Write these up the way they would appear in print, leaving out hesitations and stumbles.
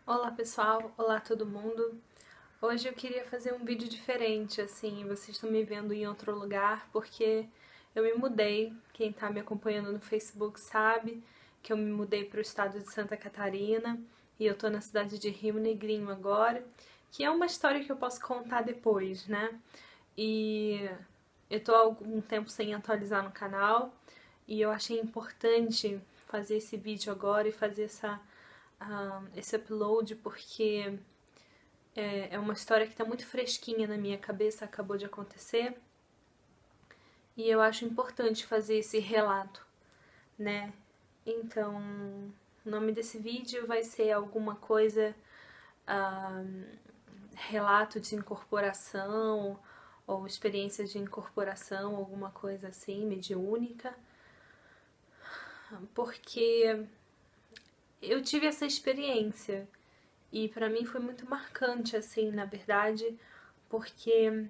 Olá pessoal, olá todo mundo. Hoje eu queria fazer um vídeo diferente, assim, vocês estão me vendo em outro lugar porque eu me mudei. Quem tá me acompanhando no Facebook sabe que eu me mudei para o estado de Santa Catarina e eu tô na cidade de Rio Negrinho agora, que é uma história que eu posso contar depois, né? E eu tô há algum tempo sem atualizar no canal e eu achei importante fazer esse vídeo agora e fazer esse upload porque é uma história que está muito fresquinha na minha cabeça, acabou de acontecer e eu acho importante fazer esse relato, né? Então, o nome desse vídeo vai ser alguma coisa, relato de incorporação ou experiência de incorporação, alguma coisa assim, mediúnica, porque eu tive essa experiência e para mim foi muito marcante, assim, na verdade, porque,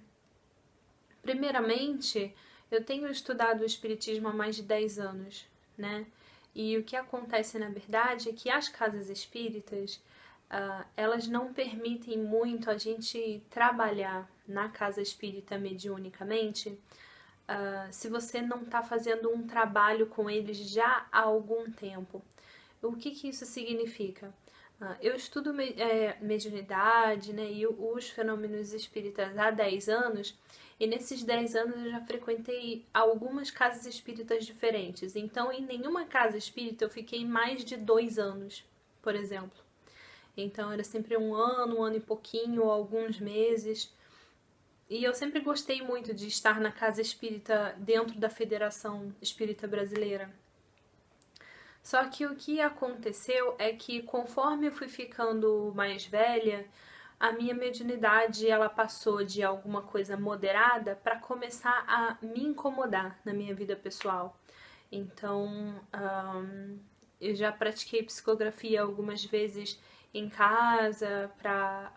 primeiramente, eu tenho estudado o Espiritismo há mais de 10 anos, né? E o que acontece, na verdade, é que as casas espíritas, elas não permitem muito a gente trabalhar na casa espírita mediunicamente, se você não está fazendo um trabalho com eles já há algum tempo. O que que isso significa? Eu estudo mediunidade, né, e os fenômenos espíritas há 10 anos, e nesses 10 anos eu já frequentei algumas casas espíritas diferentes. Então, em nenhuma casa espírita eu fiquei mais de 2 anos, por exemplo. Então, era sempre um ano e pouquinho, ou alguns meses. E eu sempre gostei muito de estar na casa espírita dentro da Federação Espírita Brasileira. Só que o que aconteceu é que conforme eu fui ficando mais velha, a minha mediunidade ela passou de alguma coisa moderada para começar a me incomodar na minha vida pessoal. Então, eu já pratiquei psicografia algumas vezes em casa para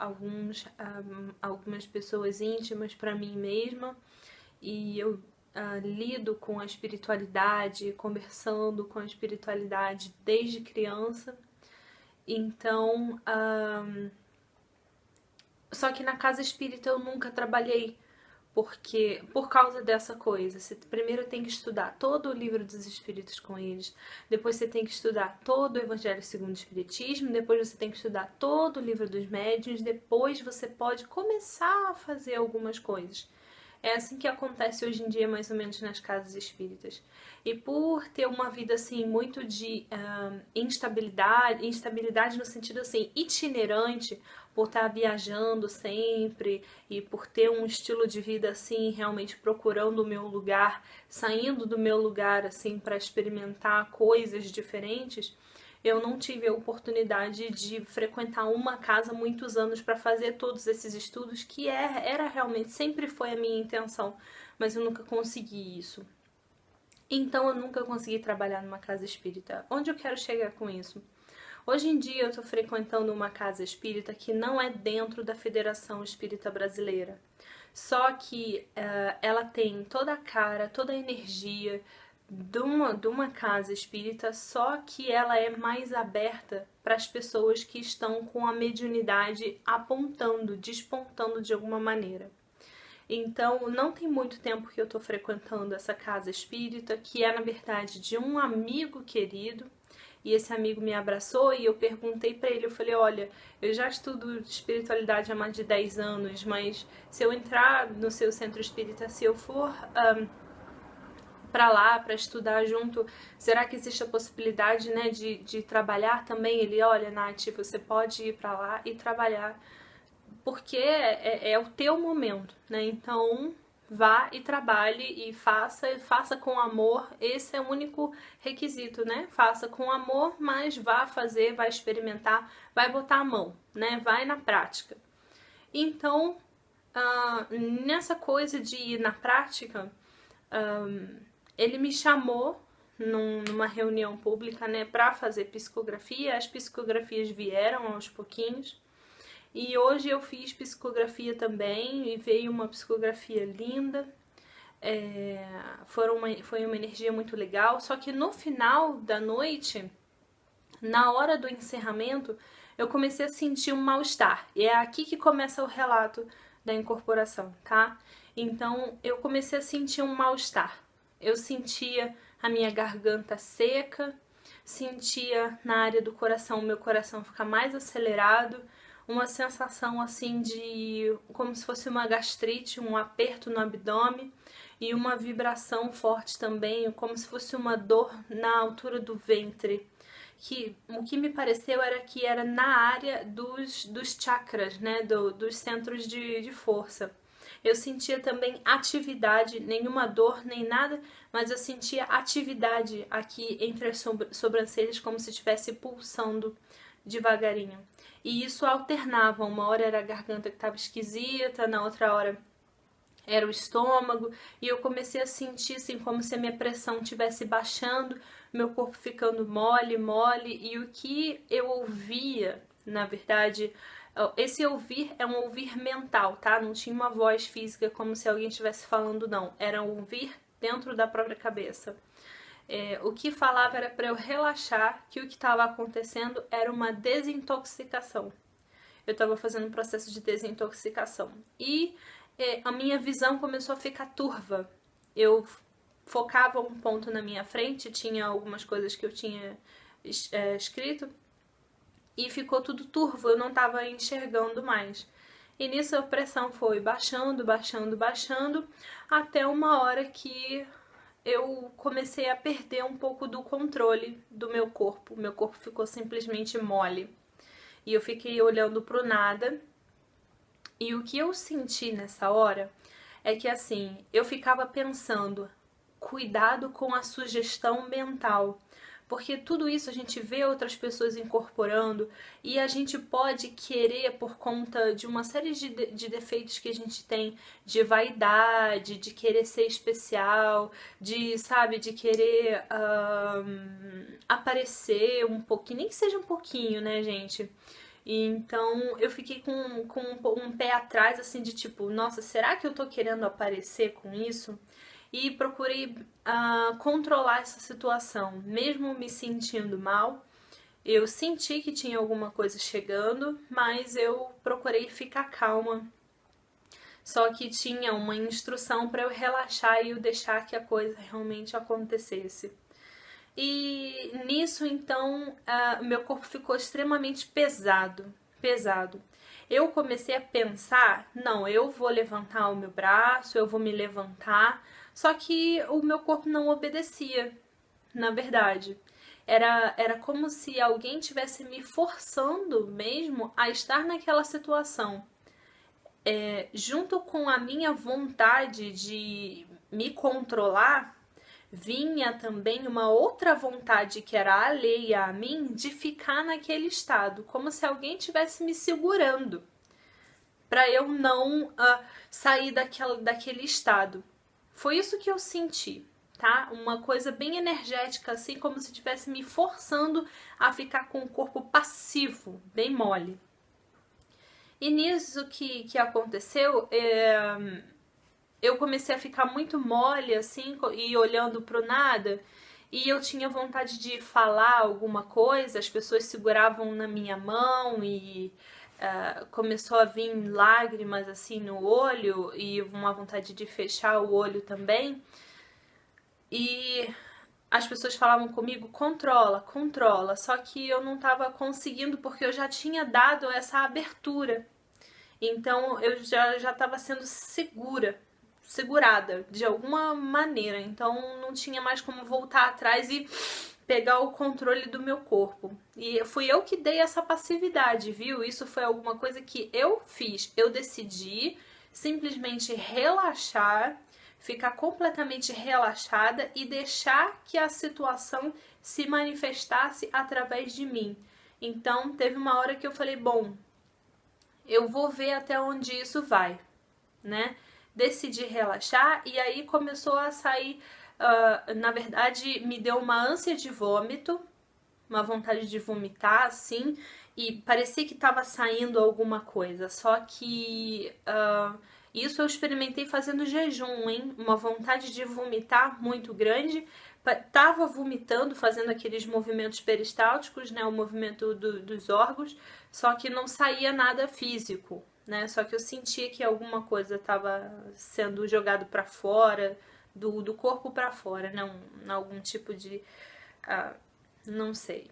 algumas pessoas íntimas, para mim mesma, e eu lido com a espiritualidade, conversando com a espiritualidade desde criança. Então, só que na casa espírita eu nunca trabalhei, porque por causa dessa coisa, você primeiro tem que estudar todo o livro dos espíritos com eles, depois você tem que estudar todo o Evangelho segundo o Espiritismo, depois você tem que estudar todo o livro dos médiuns, depois você pode começar a fazer algumas coisas. É assim que acontece hoje em dia, mais ou menos, nas casas espíritas. E por ter uma vida, assim, muito de instabilidade no sentido, assim, itinerante, por estar viajando sempre e por ter um estilo de vida, assim, realmente procurando o meu lugar, saindo do meu lugar, assim, para experimentar coisas diferentes, eu não tive a oportunidade de frequentar uma casa muitos anos para fazer todos esses estudos, que era realmente, sempre foi a minha intenção, mas eu nunca consegui isso. Então eu nunca consegui trabalhar numa casa espírita. Onde eu quero chegar com isso? Hoje em dia eu estou frequentando uma casa espírita que não é dentro da Federação Espírita Brasileira. Só que ela tem toda a cara, toda a energia de uma casa espírita, só que ela é mais aberta para as pessoas que estão com a mediunidade apontando, despontando de alguma maneira. Então, não tem muito tempo que eu estou frequentando essa casa espírita, que é, na verdade, de um amigo querido. E esse amigo me abraçou e eu perguntei para ele, eu falei, olha, eu já estudo espiritualidade há mais de 10 anos, mas se eu entrar no seu centro espírita, se eu for para lá para estudar junto, será que existe a possibilidade, né, de trabalhar também? Ele, olha, Nath, você pode ir para lá e trabalhar, porque é o teu momento, né? Então vá e trabalhe e faça com amor. Esse é o único requisito, né? Faça com amor, mas vá fazer, vai experimentar, vai botar a mão, né? Vai na prática. Então, nessa coisa de ir na prática, ele me chamou numa reunião pública, né, para fazer psicografia. As psicografias vieram aos pouquinhos. E hoje eu fiz psicografia também e veio uma psicografia linda. Foi uma energia muito legal. Só que no final da noite Na hora do encerramento, eu comecei a sentir um mal-estar. E é aqui que começa o relato da incorporação, tá? Então, eu comecei a sentir um mal-estar. Eu sentia a minha garganta seca, sentia na área do coração, o meu coração ficar mais acelerado, uma sensação assim de como se fosse uma gastrite, um aperto no abdômen e uma vibração forte também, como se fosse uma dor na altura do ventre. O que me pareceu era que era na área dos chakras, né, dos centros de força. Eu sentia também atividade, nenhuma dor, nem nada, mas eu sentia atividade aqui entre as sobrancelhas, como se estivesse pulsando devagarinho. E isso alternava, uma hora era a garganta que estava esquisita, na outra hora era o estômago, e eu comecei a sentir assim como se a minha pressão estivesse baixando, meu corpo ficando mole, e o que eu ouvia, na verdade, esse ouvir é um ouvir mental, tá? Não tinha uma voz física como se alguém estivesse falando, não. Era um ouvir dentro da própria cabeça. O que falava era para eu relaxar, que o que estava acontecendo era uma desintoxicação. Eu estava fazendo um processo de desintoxicação. E a minha visão começou a ficar turva. Eu focava um ponto na minha frente, tinha algumas coisas que eu tinha escrito, e ficou tudo turvo, eu não estava enxergando mais. E nisso a pressão foi baixando, até uma hora que eu comecei a perder um pouco do controle do meu corpo. Meu corpo ficou simplesmente mole. E eu fiquei olhando pro nada. E o que eu senti nessa hora é que assim, eu ficava pensando, cuidado com a sugestão mental. Porque tudo isso a gente vê outras pessoas incorporando e a gente pode querer, por conta de uma série de defeitos que a gente tem, de vaidade, de querer ser especial, de querer aparecer um pouquinho, nem que seja um pouquinho, né, gente? E então eu fiquei com um pé atrás, assim, de tipo, nossa, será que eu tô querendo aparecer com isso? E procurei controlar essa situação, mesmo me sentindo mal. Eu senti que tinha alguma coisa chegando, mas eu procurei ficar calma. Só que tinha uma instrução para eu relaxar e eu deixar que a coisa realmente acontecesse. E nisso, então, meu corpo ficou extremamente pesado. Eu comecei a pensar, não, eu vou levantar o meu braço, eu vou me levantar, só que o meu corpo não obedecia, na verdade. Era como se alguém tivesse me forçando mesmo a estar naquela situação. Junto com a minha vontade de me controlar, vinha também uma outra vontade que era alheia a mim de ficar naquele estado, como se alguém estivesse me segurando para eu não sair daquele estado. Foi isso que eu senti, tá? Uma coisa bem energética, assim como se estivesse me forçando a ficar com o corpo passivo, bem mole. E nisso que aconteceu, eu comecei a ficar muito mole, assim, e olhando pro nada, e eu tinha vontade de falar alguma coisa, as pessoas seguravam na minha mão e começou a vir lágrimas, assim, no olho, e uma vontade de fechar o olho também. E as pessoas falavam comigo, controla, controla, só que eu não estava conseguindo porque eu já tinha dado essa abertura. Então eu já estava sendo segurada de alguma maneira, então não tinha mais como voltar atrás e pegar o controle do meu corpo. E fui eu que dei essa passividade, viu? Isso foi alguma coisa que eu fiz. Eu decidi simplesmente relaxar, ficar completamente relaxada e deixar que a situação se manifestasse através de mim. Então teve uma hora que eu falei, bom, eu vou ver até onde isso vai, né? Decidi relaxar e aí começou a sair, na verdade me deu uma ânsia de vômito, uma vontade de vomitar, assim, e parecia que estava saindo alguma coisa, só que isso eu experimentei fazendo jejum, hein? Uma vontade de vomitar muito grande, tava vomitando, fazendo aqueles movimentos peristálticos, né, o movimento dos órgãos, só que não saía nada físico, né, só que eu sentia que alguma coisa estava sendo jogado para fora, do corpo para fora, né, algum tipo de, não sei.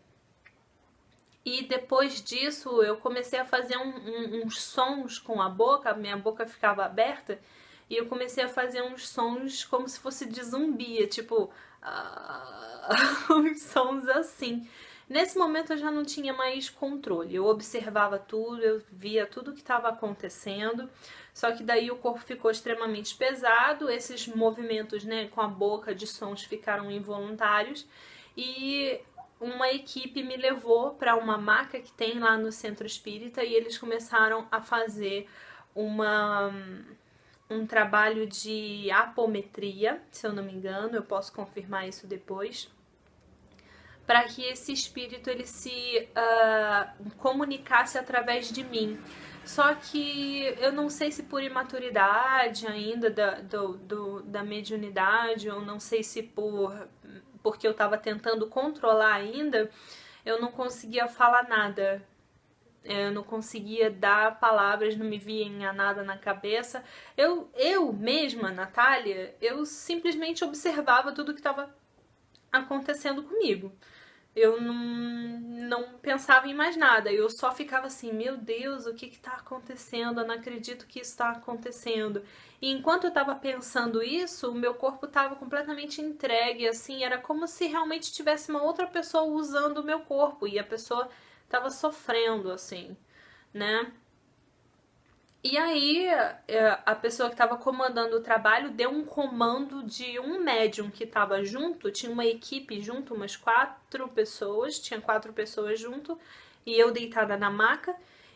E depois disso eu comecei a fazer uns sons com a boca, minha boca ficava aberta, e eu comecei a fazer uns sons como se fosse de zumbi, tipo, uns sons assim. Nesse momento eu já não tinha mais controle, eu observava tudo, eu via tudo que estava acontecendo, só que daí o corpo ficou extremamente pesado, esses movimentos, né, com a boca de sons ficaram involuntários, e uma equipe me levou para uma maca que tem lá no centro espírita e eles começaram a fazer um trabalho de apometria, se eu não me engano, eu posso confirmar isso depois, para que esse espírito ele se comunicasse através de mim. Só que eu não sei se por imaturidade ainda da mediunidade, ou não sei se porque eu estava tentando controlar ainda, eu não conseguia falar nada. Eu não conseguia dar palavras, não me vinha nada na cabeça. Eu mesma, Natália, eu simplesmente observava tudo que estava acontecendo comigo. Eu não pensava em mais nada, eu só ficava assim, meu Deus, o que está acontecendo? Eu não acredito que isso está acontecendo. E enquanto eu estava pensando isso, o meu corpo estava completamente entregue, assim, era como se realmente tivesse uma outra pessoa usando o meu corpo e a pessoa estava sofrendo, assim, né? E aí, a pessoa que estava comandando o trabalho deu um comando de um médium que estava junto, tinha uma equipe junto, umas 4 pessoas, tinha 4 pessoas junto, e eu deitada na maca,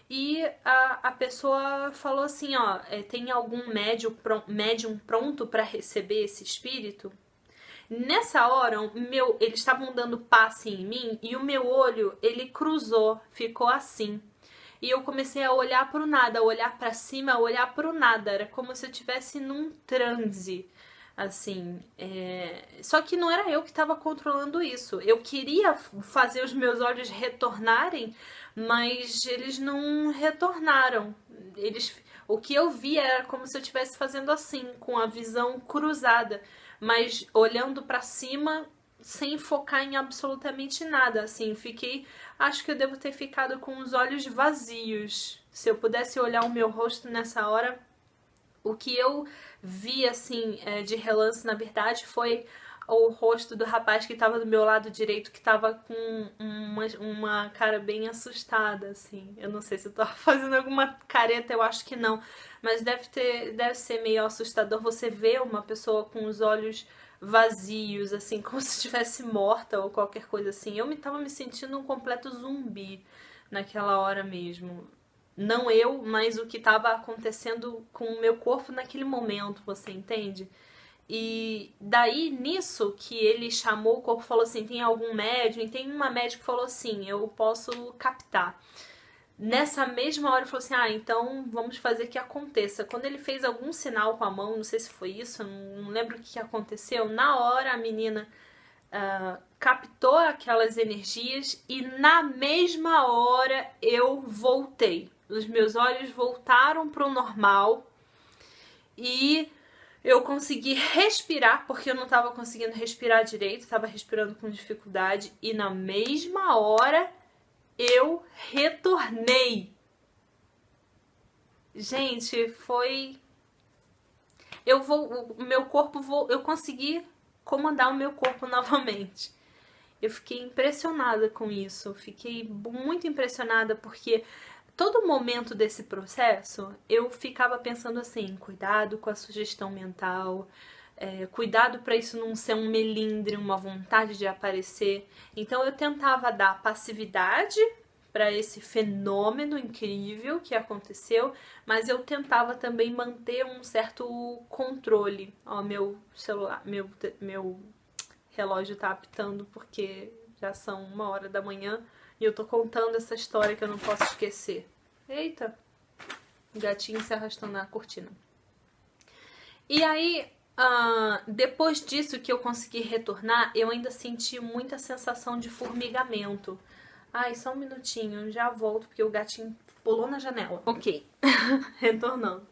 e a pessoa falou assim, ó, tem algum médium pronto para receber esse espírito? Nessa hora, eles estavam dando passe em mim, e o meu olho, ele cruzou, ficou assim. E eu comecei a olhar para o nada, a olhar para cima, a olhar para o nada. Era como se eu estivesse num transe, assim. Só que não era eu que estava controlando isso. Eu queria fazer os meus olhos retornarem, mas eles não retornaram. O que eu vi era como se eu estivesse fazendo assim, com a visão cruzada, mas olhando para cima sem focar em absolutamente nada, assim, acho que eu devo ter ficado com os olhos vazios. Se eu pudesse olhar o meu rosto nessa hora, o que eu vi, assim, de relance, na verdade, foi o rosto do rapaz que estava do meu lado direito, que estava com uma cara bem assustada, assim. Eu não sei se eu tô fazendo alguma careta, eu acho que não, mas deve ser meio assustador você ver uma pessoa com os olhos vazios, assim, como se estivesse morta ou qualquer coisa assim. Eu tava me sentindo um completo zumbi naquela hora mesmo. Não eu, mas o que estava acontecendo com o meu corpo naquele momento, você entende? E daí, nisso, que ele chamou, o corpo falou assim, tem algum médium? E tem uma médica que falou assim, eu posso captar. Nessa mesma hora ele falou assim, então vamos fazer que aconteça. Quando ele fez algum sinal com a mão, não sei se foi isso, não lembro o que aconteceu, na hora a menina captou aquelas energias e na mesma hora eu voltei. Os meus olhos voltaram para o normal e eu consegui respirar, porque eu não estava conseguindo respirar direito, estava respirando com dificuldade, e na mesma hora eu retornei. Gente, foi... O meu corpo... Eu consegui comandar o meu corpo novamente. Eu fiquei impressionada com isso. Fiquei muito impressionada porque todo momento desse processo eu ficava pensando assim, cuidado com a sugestão mental, cuidado para isso não ser um melindre, uma vontade de aparecer. Então eu tentava dar passividade para esse fenômeno incrível que aconteceu, mas eu tentava também manter um certo controle. Ó, meu celular, meu relógio tá apitando porque já são 1h da manhã e eu tô contando essa história que eu não posso esquecer. Eita! O gatinho se arrastando na cortina. E aí, Depois disso que eu consegui retornar, eu ainda senti muita sensação de formigamento. Ai, só um minutinho, já volto porque o gatinho pulou na janela. Ok, retornando.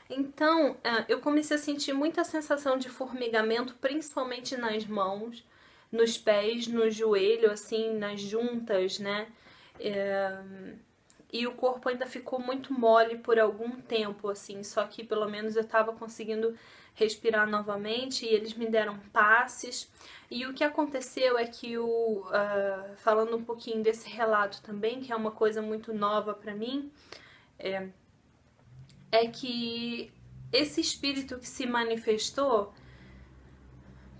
Então, eu comecei a sentir muita sensação de formigamento, principalmente nas mãos, nos pés, no joelho, assim, nas juntas, né? E o corpo ainda ficou muito mole por algum tempo, assim, só que pelo menos eu estava conseguindo respirar novamente e eles me deram passes. E o que aconteceu é que, falando um pouquinho desse relato também, que é uma coisa muito nova para mim, é que esse espírito que se manifestou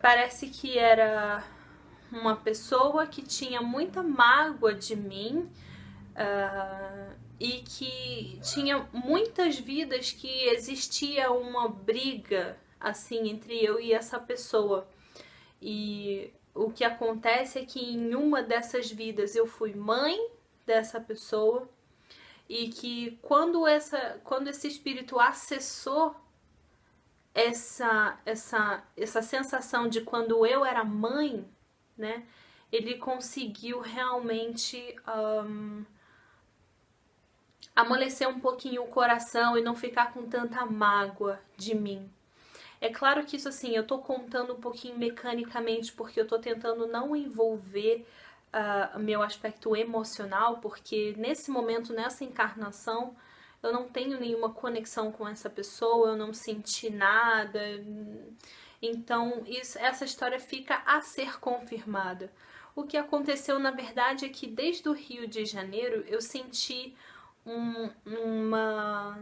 parece que era uma pessoa que tinha muita mágoa de mim, e que tinha muitas vidas que existia uma briga assim entre eu e essa pessoa. E o que acontece é que em uma dessas vidas eu fui mãe dessa pessoa, e que quando esse espírito acessou essa sensação de quando eu era mãe, né, ele conseguiu realmente amolecer um pouquinho o coração e não ficar com tanta mágoa de mim. É claro que isso, assim, eu tô contando um pouquinho mecanicamente porque eu tô tentando não envolver meu aspecto emocional, porque nesse momento, nessa encarnação, eu não tenho nenhuma conexão com essa pessoa, eu não senti nada. Então, essa história fica a ser confirmada. O que aconteceu, na verdade, é que desde o Rio de Janeiro eu senti uma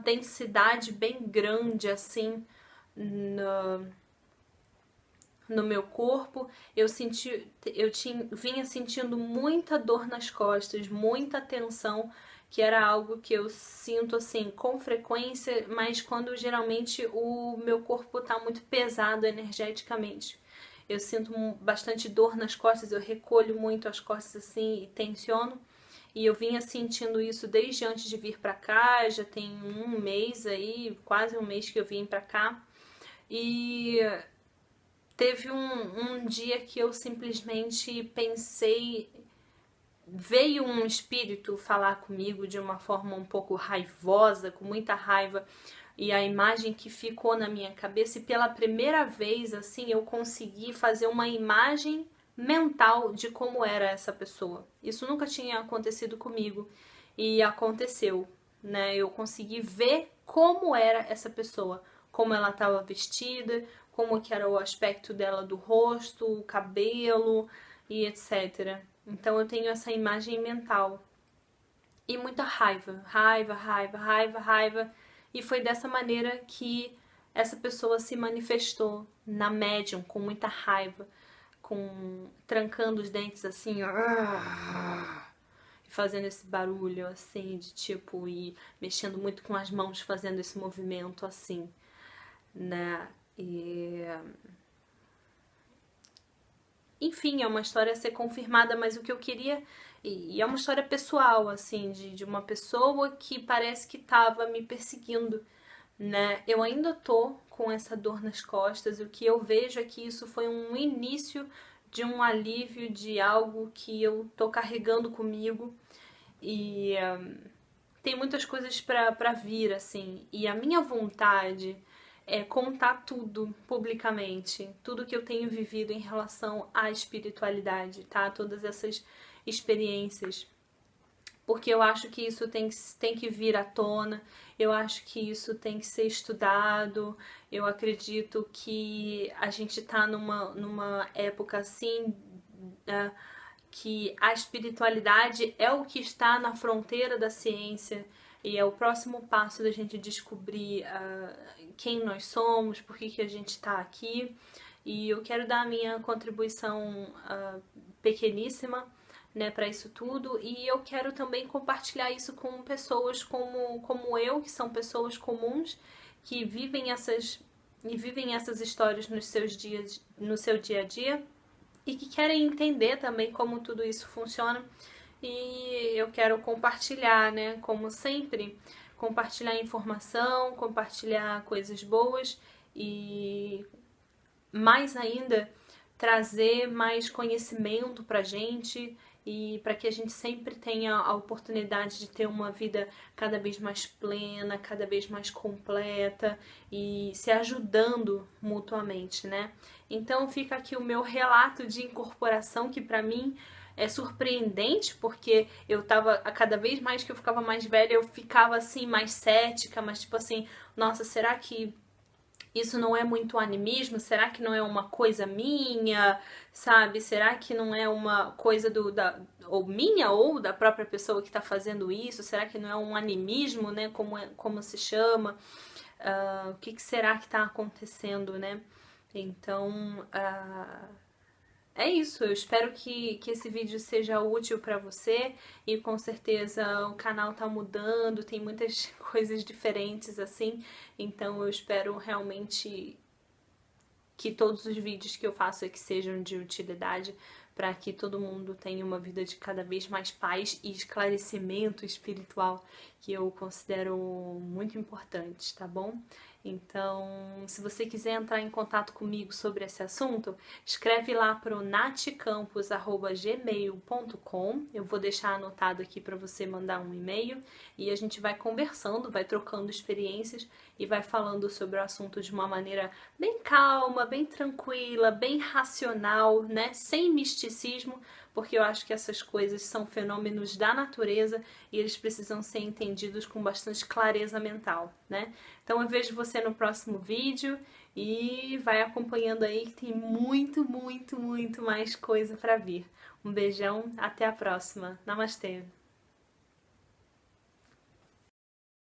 densidade bem grande, assim, no meu corpo. Vinha sentindo muita dor nas costas, muita tensão, que era algo que eu sinto assim com frequência, mas quando geralmente o meu corpo tá muito pesado energeticamente. Eu sinto bastante dor nas costas, eu recolho muito as costas assim e tensiono. E eu vinha sentindo isso desde antes de vir pra cá, já tem um mês aí, quase um mês que eu vim pra cá. E teve um dia que eu simplesmente pensei, veio um espírito falar comigo de uma forma um pouco raivosa, com muita raiva, e a imagem que ficou na minha cabeça, e pela primeira vez, assim, eu consegui fazer uma imagem mental de como era essa pessoa. Isso nunca tinha acontecido comigo, e aconteceu, né? Eu consegui ver como era essa pessoa, como ela estava vestida, como que era o aspecto dela do rosto, o cabelo e etc. Então eu tenho essa imagem mental. E muita raiva, raiva, raiva, raiva, raiva. E foi dessa maneira que essa pessoa se manifestou na médium, com muita raiva, trancando os dentes assim, e fazendo esse barulho assim, de tipo, e mexendo muito com as mãos, fazendo esse movimento assim, né? Enfim, é uma história a ser confirmada, mas o que eu queria... E é uma história pessoal, assim, de uma pessoa que parece que estava me perseguindo, né? Eu ainda tô com essa dor nas costas, e o que eu vejo é que isso foi um início de um alívio de algo que eu tô carregando comigo, e tem muitas coisas pra vir, assim, e a minha vontade é contar tudo publicamente, tudo que eu tenho vivido em relação à espiritualidade, tá? Todas essas experiências, porque eu acho que isso tem que vir à tona, eu acho que isso tem que ser estudado, eu acredito que a gente tá numa época assim, que a espiritualidade é o que está na fronteira da ciência, e é o próximo passo da gente descobrir quem nós somos, por que a gente está aqui. E eu quero dar a minha contribuição pequeníssima, né, para isso tudo, e eu quero também compartilhar isso com pessoas como eu, que são pessoas comuns, que vivem essas histórias no seu dia a dia, e que querem entender também como tudo isso funciona. E eu quero compartilhar, né, como sempre, compartilhar informação, compartilhar coisas boas e mais ainda trazer mais conhecimento pra gente e para que a gente sempre tenha a oportunidade de ter uma vida cada vez mais plena, cada vez mais completa e se ajudando mutuamente, né? Então fica aqui o meu relato de incorporação que para mim é surpreendente, porque eu tava, a cada vez mais que eu ficava mais velha, eu ficava assim mais cética, mas tipo assim, nossa, será que isso não é muito animismo? Será que não é uma coisa minha, sabe? Será que não é uma coisa ou minha ou da própria pessoa que está fazendo isso? Será que não é um animismo, né? Como se chama? O que será que está acontecendo, né? Então, é isso, eu espero que esse vídeo seja útil para você e com certeza o canal tá mudando, tem muitas coisas diferentes assim, então eu espero realmente que todos os vídeos que eu faço aqui sejam de utilidade para que todo mundo tenha uma vida de cada vez mais paz e esclarecimento espiritual, que eu considero muito importante, tá bom? Então, se você quiser entrar em contato comigo sobre esse assunto, escreve lá para o natcampos@gmail.com. Eu vou deixar anotado aqui para você mandar um e-mail e a gente vai conversando, vai trocando experiências e vai falando sobre o assunto de uma maneira bem calma, bem tranquila, bem racional, né? Sem misticismo, porque eu acho que essas coisas são fenômenos da natureza e eles precisam ser entendidos com bastante clareza mental, né? Então eu vejo você no próximo vídeo e vai acompanhando aí que tem muito, muito, muito mais coisa para vir. Um beijão, até a próxima. Namastê!